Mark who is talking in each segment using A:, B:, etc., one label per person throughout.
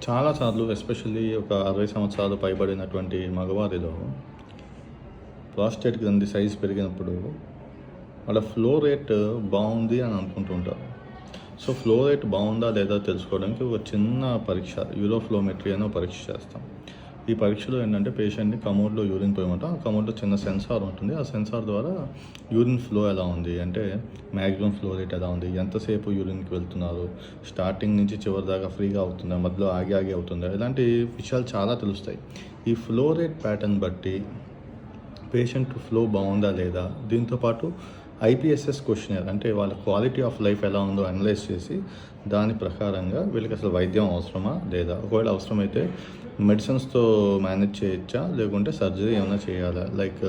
A: చాలా సార్లు ఎస్పెషల్లీ ఒక 60 సంవత్సరాలు పైబడినటువంటి మగవారిలో ప్రాస్టేట్ గ్రంథి సైజ్ పెరిగినప్పుడు వాళ్ళ ఫ్లో రేట్ బాగుంది అని అనుకుంటూ ఉంటారు. సో ఫ్లో రేట్ బాగుందా లేదా తెలుసుకోవడానికి ఒక చిన్న పరీక్ష యూరోఫ్లోమెట్రీ అనే పరీక్ష చేస్తాం. ఈ పరీక్షలో ఏంటంటే పేషెంట్ని కమోడ్లో యూరిన్ పోయమంటాం. ఆ కమోడ్లో చిన్న సెన్సార్ ఉంటుంది. ఆ సెన్సార్ ద్వారా యూరిన్ ఫ్లో ఎలా ఉంది అంటే మ్యాక్సిమం ఫ్లో రేట్ ఎలా ఉంది, ఎంతసేపు యూరిన్కి వెళ్తున్నారు, స్టార్టింగ్ నుంచి చివరి దాకా ఫ్రీగా అవుతుందా, మధ్యలో ఆగి అవుతుందా, ఇలాంటి విషయాలు చాలా తెలుస్తాయి. ఈ ఫ్లో రేట్ ప్యాటర్న్ బట్టి పేషెంట్ ఫ్లో బాగుందా లేదా, దీంతోపాటు ఐపీఎస్ఎస్ క్వశ్చనర్ అంటే వాళ్ళ క్వాలిటీ ఆఫ్ లైఫ్ ఎలా ఉందో అనలైజ్ చేసి దాని ప్రకారంగా వీళ్ళకి అసలు వైద్యం అవసరమా లేదా, ఒకవేళ అవసరమైతే మెడిసిన్స్తో మేనేజ్ చేయొచ్చా లేకుంటే సర్జరీ ఏమైనా చేయాలా, లైక్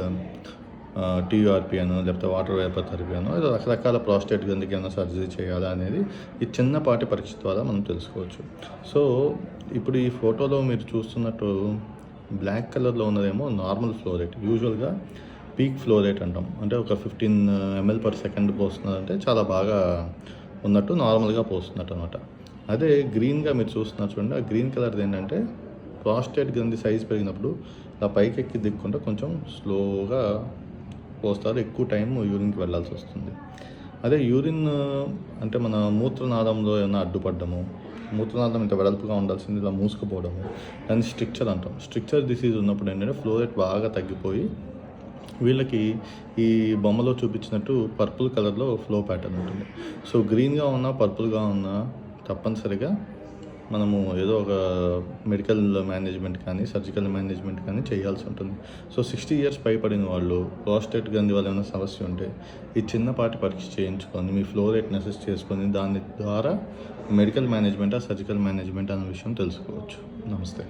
A: టీయూఆర్పీ అనో లేకపోతే వాటర్ వేపర్ థెరపీ అనో రకరకాల ప్రాస్టేట్ గ్రంథికి ఏమైనా సర్జరీ చేయాలా అనేది ఈ చిన్నపాటి పరీక్ష ద్వారా మనం తెలుసుకోవచ్చు. సో ఇప్పుడు ఈ ఫోటోలో మీరు చూస్తున్నట్టు బ్లాక్ కలర్లో ఉన్నదేమో నార్మల్ ఫ్లో రేట్. యూజువల్గా పీక్ ఫ్లో రేట్ అంటాం, అంటే ఒక 15 ml/s పోస్తున్నదంటే చాలా బాగా ఉన్నట్టు, నార్మల్గా పోస్తున్నట్టు అనమాట. అదే గ్రీన్గా మీరు చూస్తున్నారు చూడండి, ఆ గ్రీన్ కలర్ది ఏంటంటే ప్రాస్టేట్ గ్రంథి సైజ్ పెరిగినప్పుడు ఆ పైకి ఎక్కి దిక్కుంటే కొంచెం స్లోగా పోస్తారు, ఎక్కువ టైం యూరిన్కి వెళ్ళాల్సి వస్తుంది. అదే యూరిన్ అంటే మన మూత్రనాళంలో ఏమైనా అడ్డుపడ్డము, మూత్రనాళం ఇంత వెడల్పుగా ఉండాల్సింది ఇలా మూసుకుపోవడము, దాన్ని స్ట్రిక్చర్ అంటాం. స్ట్రిక్చర్ డిసీజ్ ఉన్నప్పుడు ఏంటంటే ఫ్లో రేట్ బాగా తగ్గిపోయి వీళ్ళకి ఈ బొమ్మలో చూపించినట్టు పర్పుల్ కలర్లో ఫ్లో ప్యాటర్న్ ఉంటుంది. సో గ్రీన్గా ఉన్నా పర్పుల్గా ఉన్నా తప్పనిసరిగా మనము ఏదో ఒక మెడికల్ మేనేజ్మెంట్ కానీ సర్జికల్ మేనేజ్మెంట్ కానీ చేయాల్సి ఉంటుంది. సో 60 years పైబడిన వాళ్ళు ప్రాస్టేట్ గ్రంథి వల్ల ఏమైనా సమస్య ఉంటే ఈ చిన్నపాటి పరీక్ష చేయించుకొని మీ ఫ్లో రేట్ని అసెస్ చేసుకొని దాని ద్వారా మెడికల్ మేనేజ్మెంట్ సర్జికల్ మేనేజ్మెంట్ అనే విషయం తెలుసుకోవచ్చు. నమస్తే.